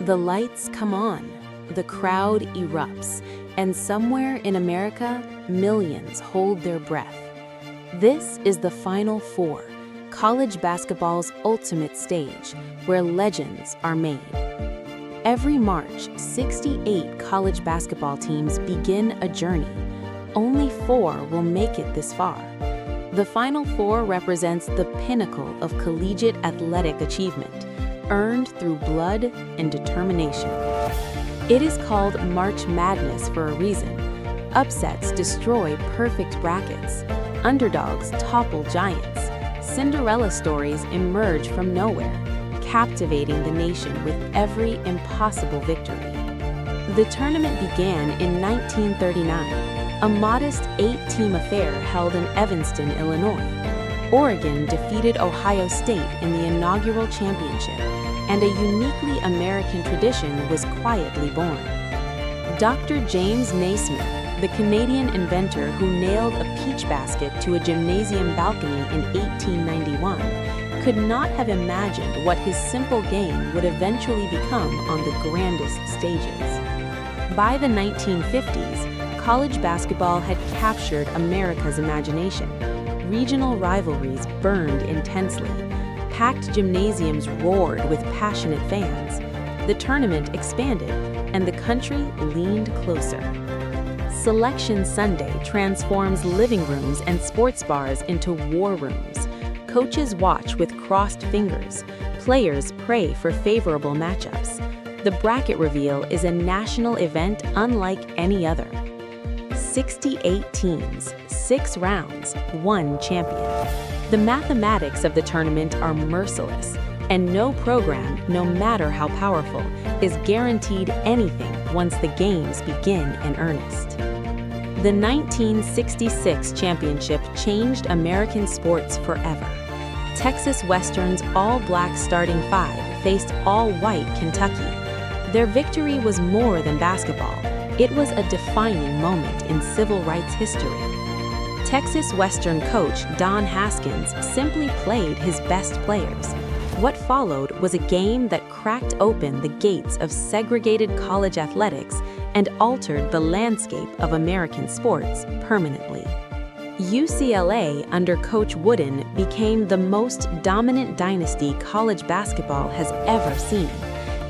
The lights come on, the crowd erupts, and somewhere in America, millions hold their breath. This is the Final Four, college basketball's ultimate stage, where legends are made. Every March, 68 college basketball teams begin a journey. Only 4 will make it this far. The Final Four represents the pinnacle of collegiate athletic achievement, earned through blood and determination. It is called March Madness for a reason. Upsets destroy perfect brackets. Underdogs topple giants. Cinderella stories emerge from nowhere, captivating the nation with every impossible victory. The tournament began in 1939, a modest 8-team affair held in Evanston, Illinois. Oregon defeated Ohio State in the inaugural championship, and a uniquely American tradition was quietly born. Dr. James Naismith, the Canadian inventor who nailed a peach basket to a gymnasium balcony in 1891, could not have imagined what his simple game would eventually become on the grandest stages. By the 1950s, college basketball had captured America's imagination. Regional rivalries burned intensely. Packed gymnasiums roared with passionate fans. The tournament expanded, and the country leaned closer. Selection Sunday transforms living rooms and sports bars into war rooms. Coaches watch with crossed fingers. Players pray for favorable matchups. The bracket reveal is a national event unlike any other. 68 teams, 6 rounds, 1 champion. The mathematics of the tournament are merciless, and no program, no matter how powerful, is guaranteed anything once the games begin in earnest. The 1966 championship changed American sports forever. Texas Western's all-black starting 5 faced all-white Kentucky. Their victory was more than basketball. It was a defining moment in civil rights history. Texas Western coach Don Haskins simply played his best players. What followed was a game that cracked open the gates of segregated college athletics and altered the landscape of American sports permanently. UCLA under Coach Wooden became the most dominant dynasty college basketball has ever seen.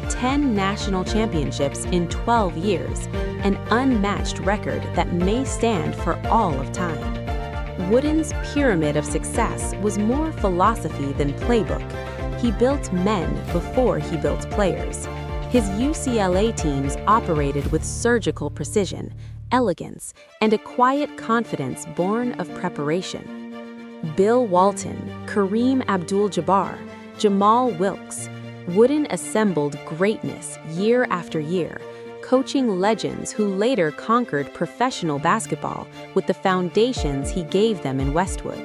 10 national championships in 12 years, an unmatched record that may stand for all of time. Wooden's pyramid of success was more philosophy than playbook. He built men before he built players. His UCLA teams operated with surgical precision, elegance, and a quiet confidence born of preparation. Bill Walton, Kareem Abdul-Jabbar, Jamal Wilkes. Wooden assembled greatness year after year, coaching legends who later conquered professional basketball with the foundations he gave them in Westwood.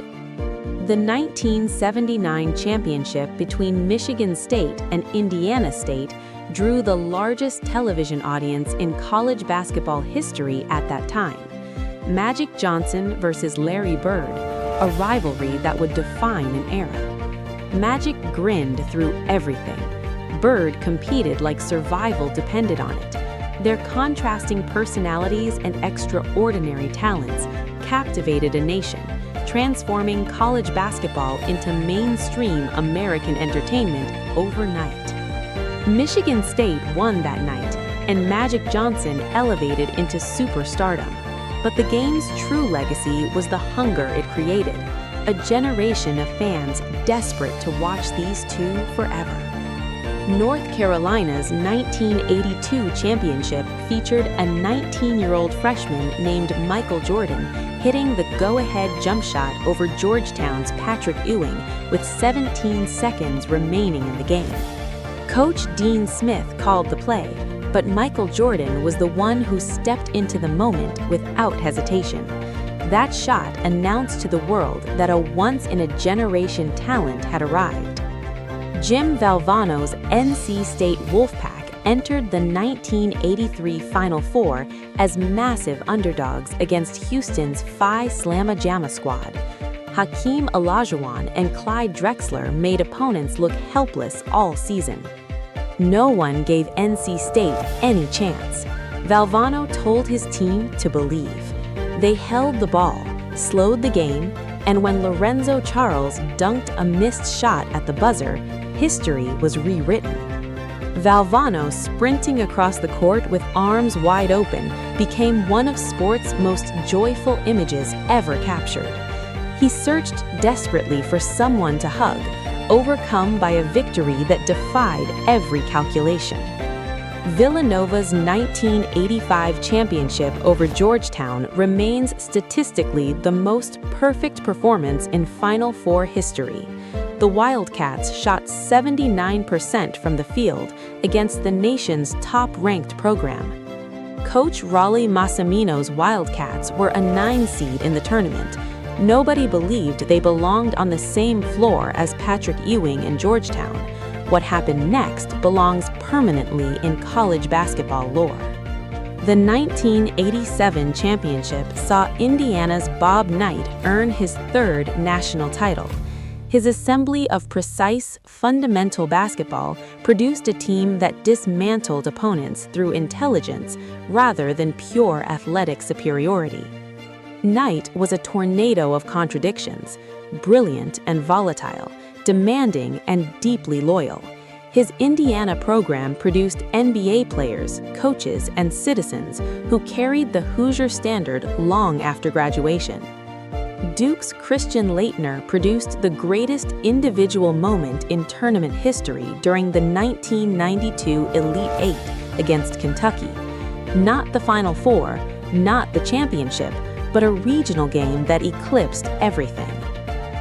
The 1979 championship between Michigan State and Indiana State drew the largest television audience in college basketball history at that time. Magic Johnson versus Larry Bird, a rivalry that would define an era. Magic grinned through everything. Bird competed like survival depended on it. Their contrasting personalities and extraordinary talents captivated a nation, transforming college basketball into mainstream American entertainment overnight. Michigan State won that night, and Magic Johnson elevated into superstardom. But the game's true legacy was the hunger it created, a generation of fans desperate to watch these two forever. North Carolina's 1982 championship featured a 19-year-old freshman named Michael Jordan hitting the go-ahead jump shot over Georgetown's Patrick Ewing with 17 seconds remaining in the game. Coach Dean Smith called the play, but Michael Jordan was the one who stepped into the moment without hesitation. That shot announced to the world that a once-in-a-generation talent had arrived. Jim Valvano's NC State Wolfpack entered the 1983 Final Four as massive underdogs against Houston's Phi Slamma Jamma squad. Hakeem Olajuwon and Clyde Drexler made opponents look helpless all season. No one gave NC State any chance. Valvano told his team to believe. They held the ball, slowed the game, and when Lorenzo Charles dunked a missed shot at the buzzer, history was rewritten. Valvano, sprinting across the court with arms wide open, became one of sport's most joyful images ever captured. He searched desperately for someone to hug, overcome by a victory that defied every calculation. Villanova's 1985 championship over Georgetown remains statistically the most perfect performance in Final Four history. The Wildcats shot 79% from the field against the nation's top-ranked program. Coach Rollie Massimino's Wildcats were a 9 seed in the tournament. Nobody believed they belonged on the same floor as Patrick Ewing and Georgetown. What happened next belongs permanently in college basketball lore. The 1987 championship saw Indiana's Bob Knight earn his 3rd national title. His assembly of precise, fundamental basketball produced a team that dismantled opponents through intelligence rather than pure athletic superiority. Knight was a tornado of contradictions, brilliant and volatile, demanding and deeply loyal. His Indiana program produced NBA players, coaches, and citizens who carried the Hoosier standard long after graduation. Duke's Christian Laettner produced the greatest individual moment in tournament history during the 1992 Elite Eight against Kentucky. Not the Final Four, not the championship, but a regional game that eclipsed everything.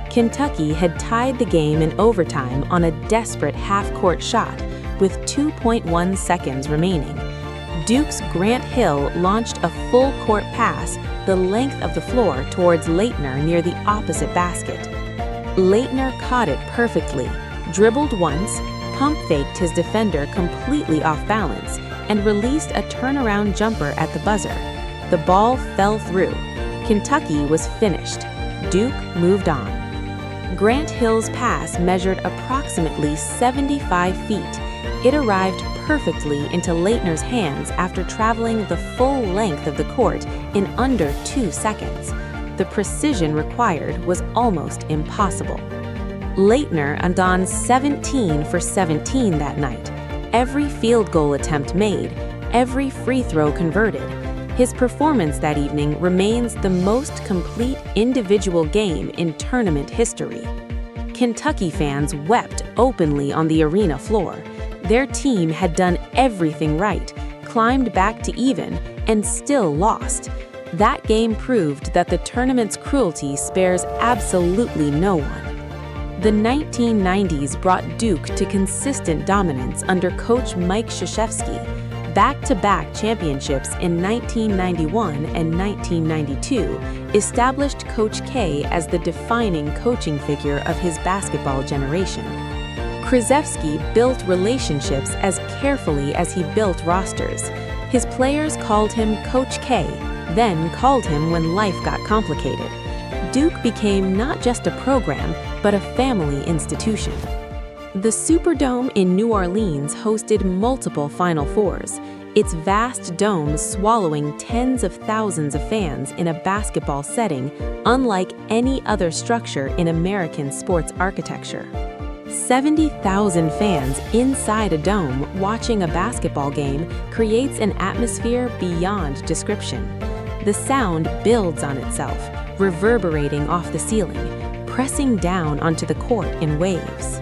Kentucky had tied the game in overtime on a desperate half-court shot with 2.1 seconds remaining. Duke's Grant Hill launched a full-court pass the length of the floor towards Laettner near the opposite basket. Laettner caught it perfectly, dribbled once, pump-faked his defender completely off balance, and released a turnaround jumper at the buzzer. The ball fell through. Kentucky was finished. Duke moved on. Grant Hill's pass measured approximately 75 feet. It arrived perfectly into Laettner's hands after traveling the full length of the court in under 2 seconds. The precision required was almost impossible. Laettner on 17 for 17 that night. Every field goal attempt made, every free throw converted. His performance that evening remains the most complete individual game in tournament history. Kentucky fans wept openly on the arena floor. Their team had done everything right, climbed back to even, and still lost. That game proved that the tournament's cruelty spares absolutely no one. The 1990s brought Duke to consistent dominance under coach Mike Krzyzewski. Back-to-back championships in 1991 and 1992 established Coach K as the defining coaching figure of his basketball generation. Krzyzewski built relationships as carefully as he built rosters. His players called him Coach K, then called him when life got complicated. Duke became not just a program, but a family institution. The Superdome in New Orleans hosted multiple Final Fours, its vast dome swallowing tens of thousands of fans in a basketball setting unlike any other structure in American sports architecture. 70,000 fans inside a dome watching a basketball game creates an atmosphere beyond description. The sound builds on itself, reverberating off the ceiling, pressing down onto the court in waves.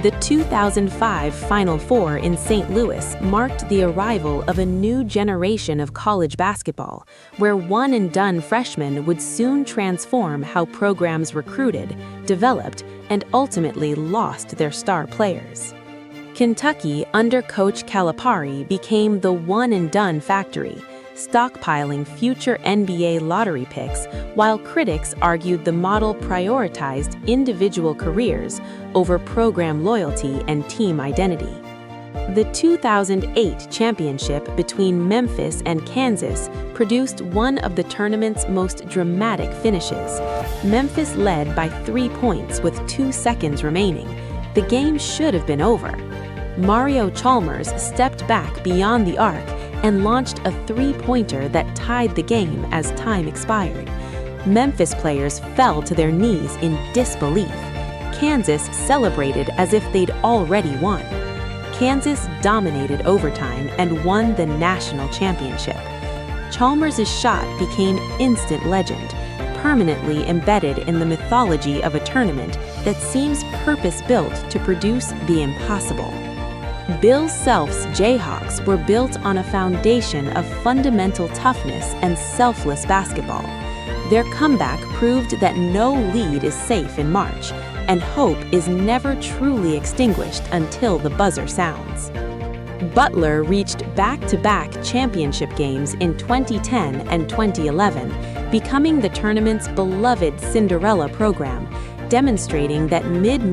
The 2005 Final Four in St. Louis marked the arrival of a new generation of college basketball, where one-and-done freshmen would soon transform how programs recruited, developed, and ultimately lost their star players. Kentucky, under Coach Calipari, became the one-and-done factory, stockpiling future NBA lottery picks, while critics argued the model prioritized individual careers over program loyalty and team identity. The 2008 championship between Memphis and Kansas produced one of the tournament's most dramatic finishes. Memphis led by 3 points with 2 seconds remaining. The game should have been over. Mario Chalmers stepped back beyond the arc and launched a three-pointer that tied the game as time expired. Memphis players fell to their knees in disbelief. Kansas celebrated as if they'd already won. Kansas dominated overtime and won the national championship. Chalmers' shot became instant legend, permanently embedded in the mythology of a tournament that seems purpose-built to produce the impossible. Bill Self's Jayhawks were built on a foundation of fundamental toughness and selfless basketball. Their comeback proved that no lead is safe in March, and hope is never truly extinguished until the buzzer sounds. Butler reached back-to-back championship games in 2010 and 2011, becoming the tournament's beloved Cinderella program, demonstrating that mid-major